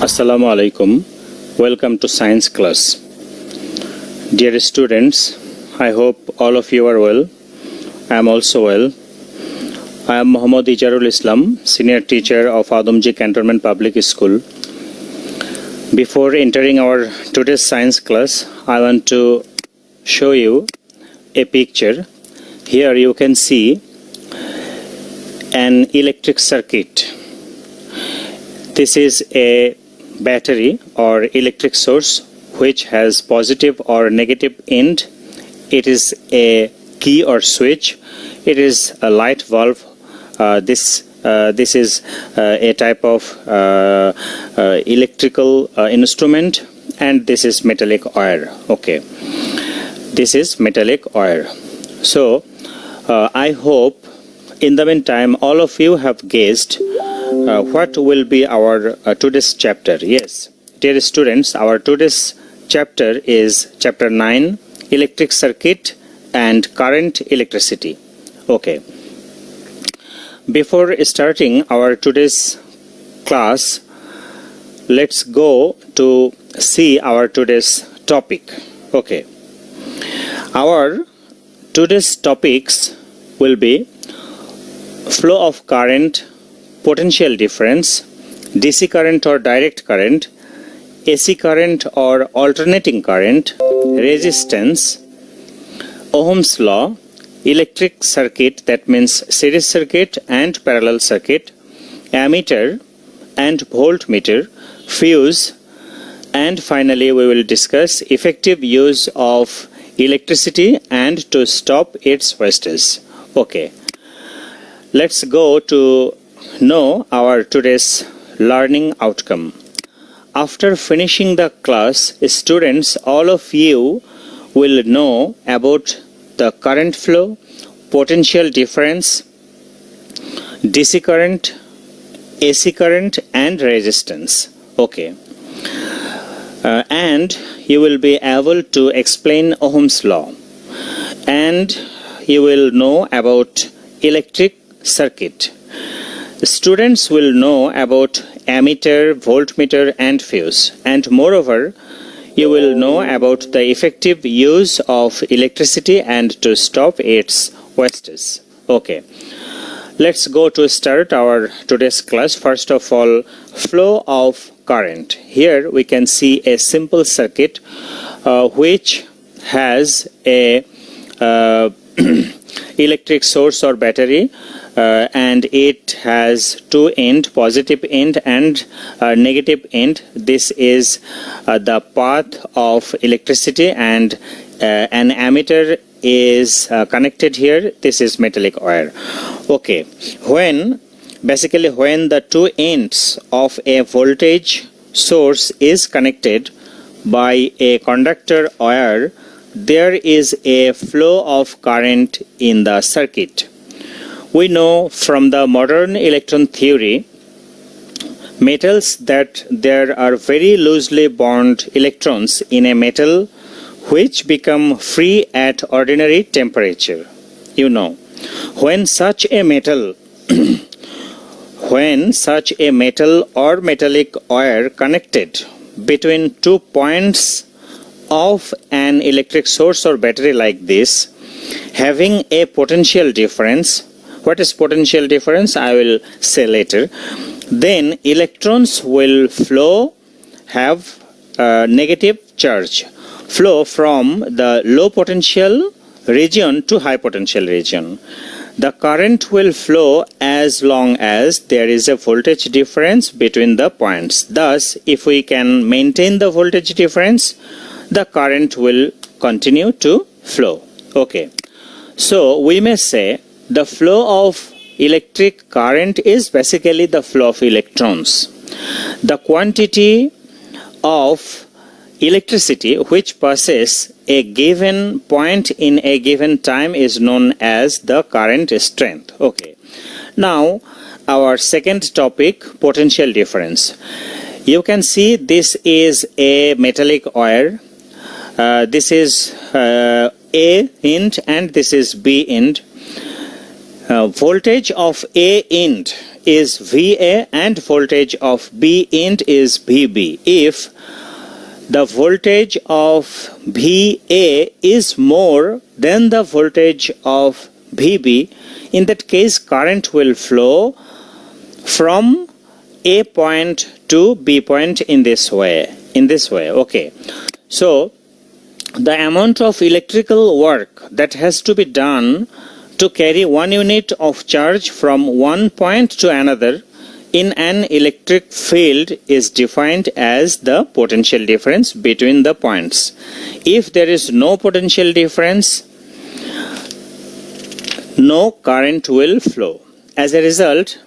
Assalamu alaikum. Welcome to science class. Dear students, I hope all of you are well. I am also well. I am Muhammad Ijarul Islam, senior teacher of Adamjee Cantonment Public School. Before entering our today's science class, I want to show you a picture. Here you can see an electric circuit. This is a battery or electric source which has positive or negative end. It is a key or switch. It is a light valve. This is a type of electrical instrument, and this is metallic wire. Okay, this is metallic wire. So I hope in the meantime all of you have guessed what will be our today's chapter. Yes, dear students, our today's chapter is chapter 9, electric circuit and current electricity. Okay, before starting our today's class, let's go to see our today's topic. Okay, our today's topics will be flow of current, potential difference, DC current or direct current, AC current or alternating current, resistance, Ohm's law, electric circuit, that means series circuit and parallel circuit, ammeter and voltmeter, fuse, and finally we will discuss effective use of electricity and to stop its wastage. Okay, let's go to know our today's learning outcome. After finishing the class, students, all of you will know about the current flow, potential difference, DC current, AC current and resistance. Okay, and you will be able to explain Ohm's law, and you will know about electric circuit. Students will know about ammeter, voltmeter and fuse, and moreover you will know about the effective use of electricity and to stop its wastage. Okay, let's go to start our today's class. First of all, flow of current. Here we can see a simple circuit which has a electric source or battery, and it has two end, positive end and negative end. This is the path of electricity, and an ammeter is connected here. This is metallic wire. Okay, when the two ends of a voltage source is connected by a conductor wire, there is a flow of current in the circuit. We know from the modern electron theory, metals, that there are very loosely bound electrons in a metal which become free at ordinary temperature. You know, when such a metal or metallic wire connected between 2 points of an electric source or battery like this, having a potential difference. What is potential difference? I will say later. Then electrons will flow, have negative charge, flow from the low potential region to high potential region. The current will flow as long as there is a voltage difference between the points. Thus, if we can maintain the voltage difference, the current will continue to flow. Okay, so we may say the flow of electric current is basically the flow of electrons. The quantity of electricity which passes a given point in a given time is known as the current strength. Okay, now our second topic, potential difference. You can see this is a metallic wire. This is A end and this is B end. Voltage of A end is VA and voltage of B end is VB. If the voltage of VA is more than the voltage of VB, in that case current will flow from A point to B point in this way. Okay. So the amount of electrical work that has to be done to carry 1 unit of charge from one point to another in an electric field is defined as the potential difference between the points. If there is no potential difference, no current will flow. As a result,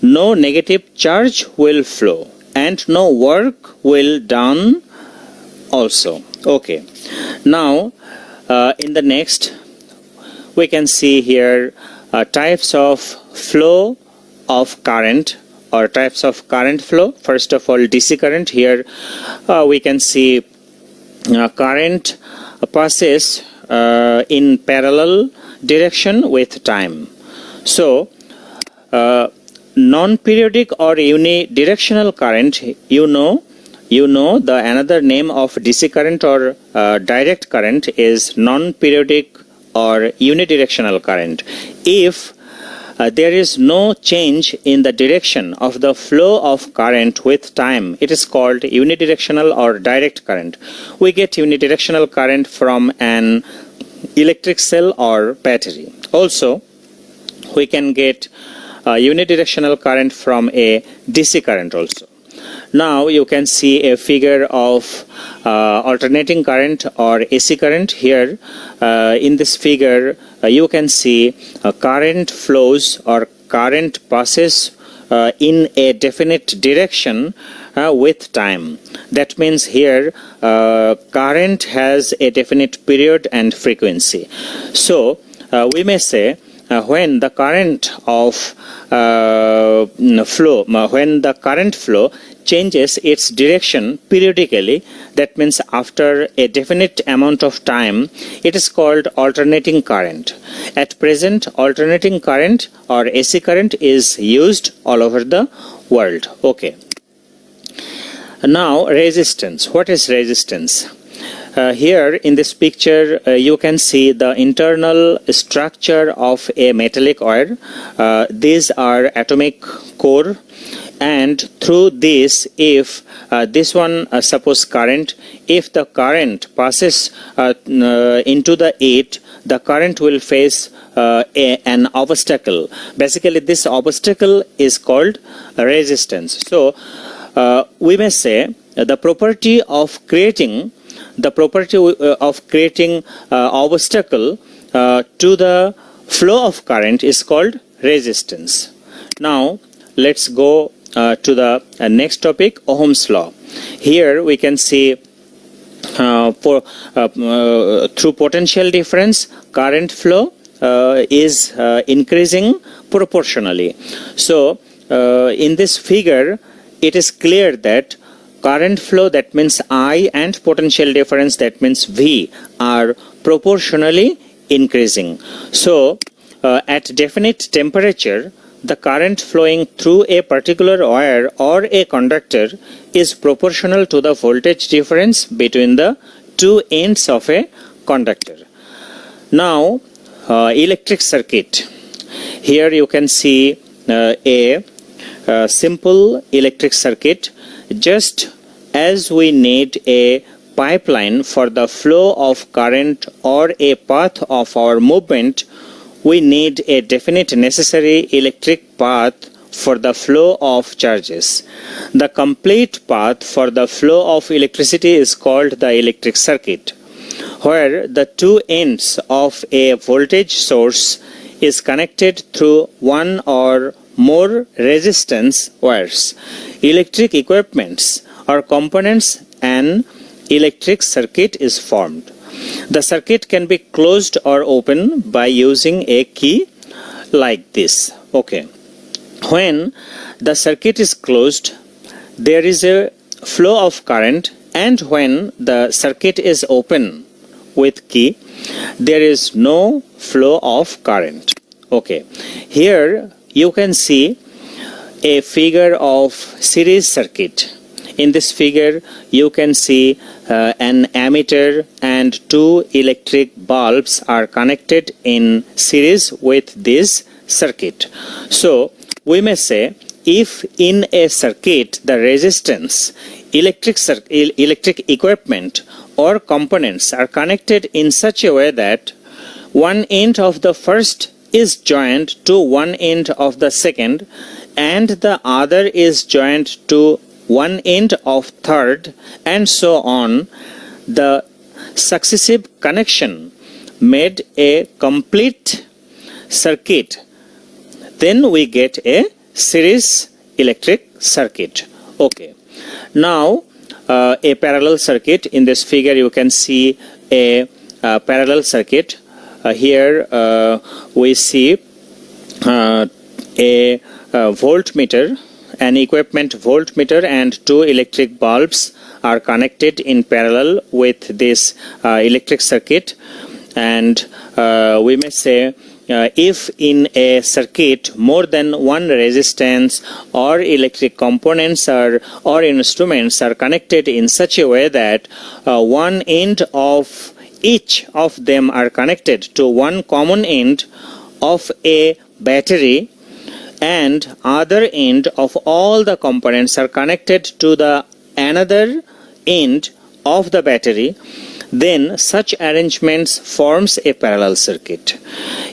no negative charge will flow and no work will done also. Okay. Now, in the next, we can see here types of flow of current or types of current flow. First of all, DC current. Here we can see current passes in parallel direction with time. So non-periodic or unidirectional current, you know the another name of DC current or direct current is non-periodic or unidirectional current. If there is no change in the direction of the flow of current with time, it is called unidirectional or direct current. We get unidirectional current from an electric cell or battery. Also, we can get unidirectional current from a DC current also. Now you can see a figure of alternating current or AC current. Here in this figure you can see current flows or current passes in a definite direction with time. That means here current has a definite period and frequency. So we may say when the current flow changes its direction periodically, that means after a definite amount of time, it is called alternating current. At present, alternating current or AC current is used all over the world. Okay. Now resistance. What is resistance? Here in this picture you can see the internal structure of a metallic wire. These are atomic core, and through this, if this one suppose current, if the current passes into the it, the current will face an obstacle. Basically this obstacle is called resistance. So we may say the property of creating obstacle to the flow of current is called resistance. Now let's go to the next topic, Ohm's law. Here we can see through potential difference, current flow is increasing proportionally. So in this figure it is clear that current flow, that means I, and potential difference, that means V, are proportionally increasing. So at definite temperature, the current flowing through a particular wire or a conductor is proportional to the voltage difference between the two ends of a conductor. Now electric circuit. Here you can see a simple electric circuit. Just as we need a pipeline for the flow of current or a path of our movement, we need a definite necessary electric path for the flow of charges. The complete path for the flow of electricity is called the electric circuit, where the two ends of a voltage source is connected through one or more resistance wires. Electric equipments or components, an electric circuit is formed. The circuit can be closed or open by using a key like this. Okay. When the circuit is closed, there is a flow of current, and when the circuit is open with key, there is no flow of current. Okay. Here you can see a figure of series circuit. In this figure, you can see an ammeter and two electric bulbs are connected in series with this circuit. So, we may say if in a circuit the resistance, electric equipment or components are connected in such a way that one end of the first is joined to one end of the second and the other is joined to one end of third and so on, the successive connection made a complete circuit. Then we get a series electric circuit. Okay. Now a parallel circuit. In this figure you can see a parallel circuit. Here we see a voltmeter, an equipment voltmeter and two electric bulbs are connected in parallel with this electric circuit, and we may say if in a circuit more than one resistance or electric components or instruments are connected in such a way that one end of each of them are connected to one common end of a battery and other end of all the components are connected to the another end of the battery, then such arrangements forms a parallel circuit.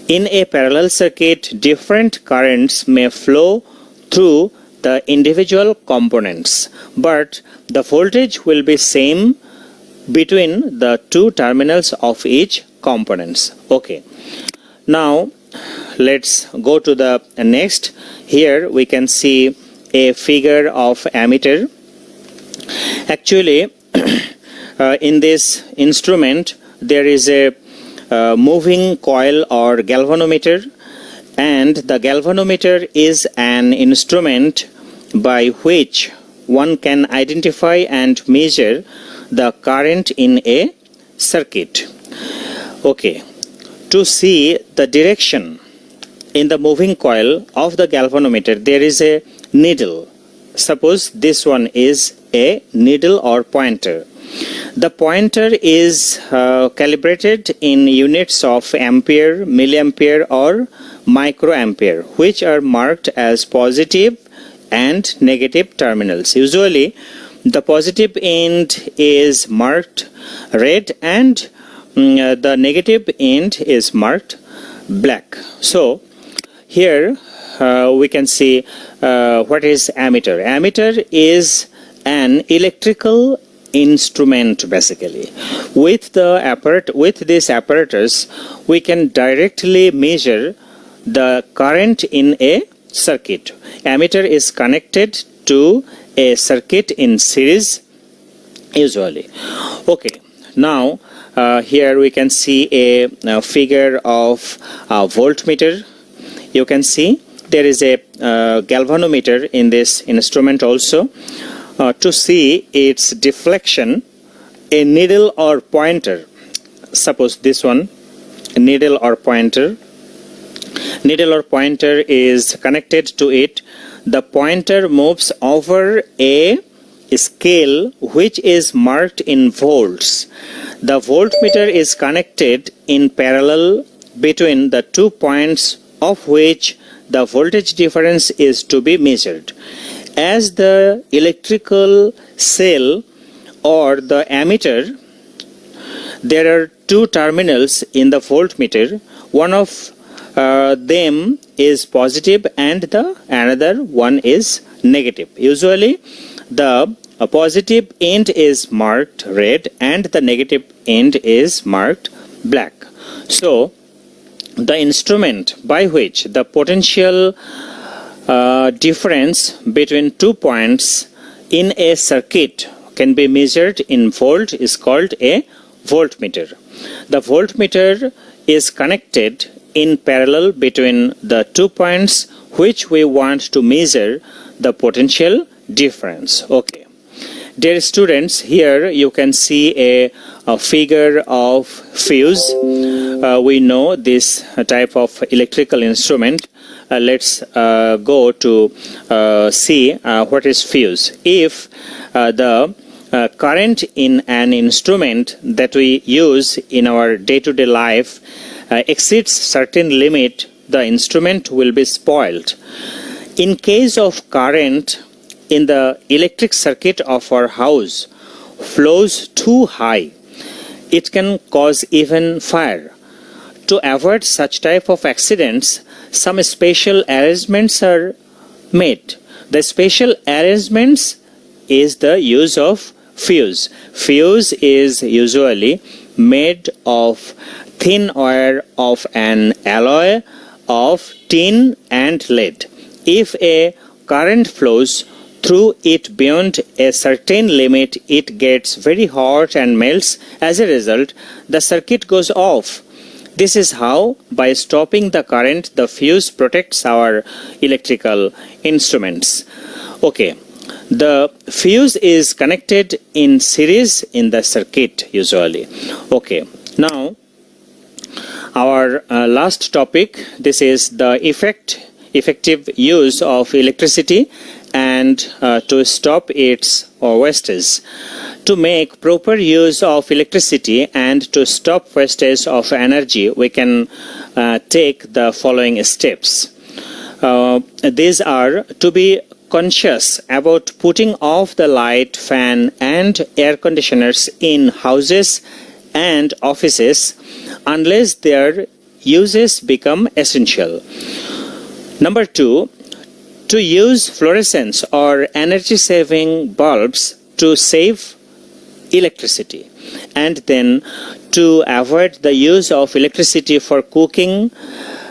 In a parallel circuit, different currents may flow through the individual components, but the voltage will be same between the two terminals of each components. Okay. Now let's go to the next. Here we can see a figure of ammeter. Actually in this instrument there is a moving coil or galvanometer, and the galvanometer is an instrument by which one can identify and measure the current in a circuit. Okay. To see the direction in the moving coil of the galvanometer, there is a needle. Suppose this one is a needle or pointer. The pointer is calibrated in units of ampere, milliampere or microampere, which are marked as positive and negative terminals. Usually the positive end is marked red and the negative end is marked black. So here we can see what is ammeter. Ammeter is an electrical instrument basically. With this apparatus we can directly measure the current in a circuit. Ammeter is connected to a circuit in series usually. Okay. Now here we can see a figure of a voltmeter. You can see there is a galvanometer in this instrument also. To see its deflection, a needle or pointer, suppose this one, needle or pointer is connected to it. The pointer moves over a scale which is marked in volts. The voltmeter is connected in parallel between the 2 points of which the voltage difference is to be measured. As the electrical cell or the ammeter, there are two terminals in the voltmeter. One of them is positive and the another one is negative. Usually the positive end is marked red and the negative end is marked black. So the instrument by which the potential difference between 2 points in a circuit can be measured in volt is called a voltmeter. The voltmeter is connected in parallel between the 2 points which we want to measure the potential difference. Okay. Dear students, here you can see a figure of fuse. We know this type of electrical instrument. Let's go to see what is fuse. If the current in an instrument that we use in our day-to-day life exceeds certain limit, the instrument will be spoiled. In case of current in the electric circuit of our house flows too high, it can cause even fire. To avoid such type of accidents, some special arrangements are made. The special arrangements is the use of fuse. Fuse is usually made of thin wire of an alloy of tin and lead. If a current flows through it beyond a certain limit, it gets very hot and melts. As a result, the circuit goes off. This is how, by stopping the current, the fuse protects our electrical instruments. Okay, the fuse is connected in series in the circuit usually. Okay, now our last topic, this is the effective use of electricity and to stop its wastage. To make proper use of electricity and to stop wastage of energy, we can take the following steps. These are to be conscious about putting off the light, fan and air conditioners in houses and offices unless their uses become essential. Number 2, to use fluorescents or energy-saving bulbs to save electricity. And then to avoid the use of electricity for cooking,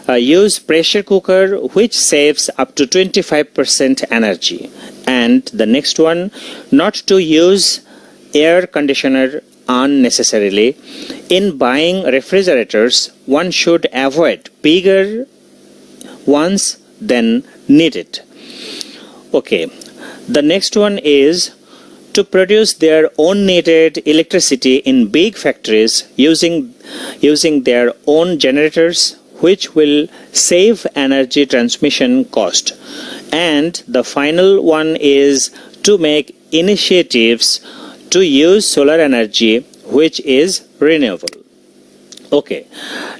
use pressure cooker which saves up to 25% energy. And the next one, not to use air conditioner unnecessarily. In buying refrigerators, one should avoid bigger ones than needed. Okay, the next one is to produce their own needed electricity in big factories using their own generators, which will save energy transmission cost. And the final one is to make initiatives to use solar energy, which is renewable. Okay,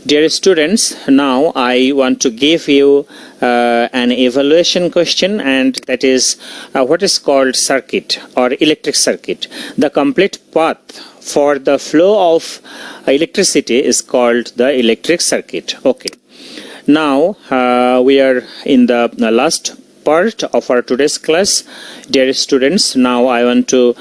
dear students, now I want to give you an evaluation question, and that is what is called circuit or electric circuit. The complete path for the flow of electricity is called the electric circuit. Okay, now we are in the last part of our today's class. Dear students, now I want to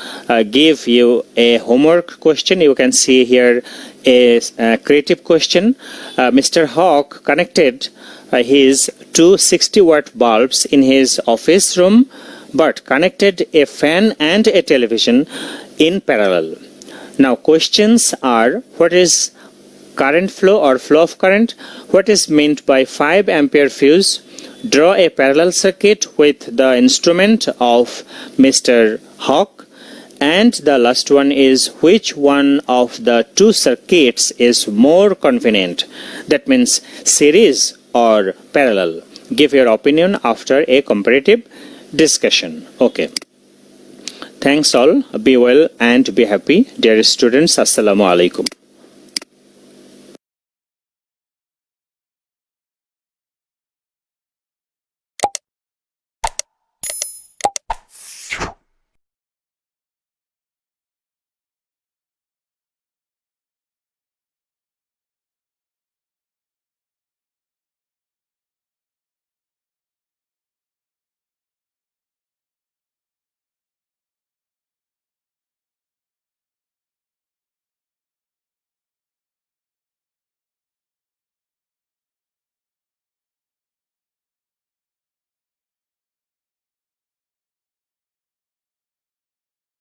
give you a homework question. You can see here a creative question. Mr. Hawk connected his two 60-watt bulbs in his office room, but connected a fan and a television in parallel. Now questions are, what is current flow or flow of current? What is meant by 5 ampere fuse? Draw a parallel circuit with the instrument of Mr. Hawk. And the last one is, which one of the two circuits is more convenient? That means series or parallel. Give your opinion after a comparative discussion. Okay. Thanks all. Be well and be happy. Dear students, Assalamu alaikum.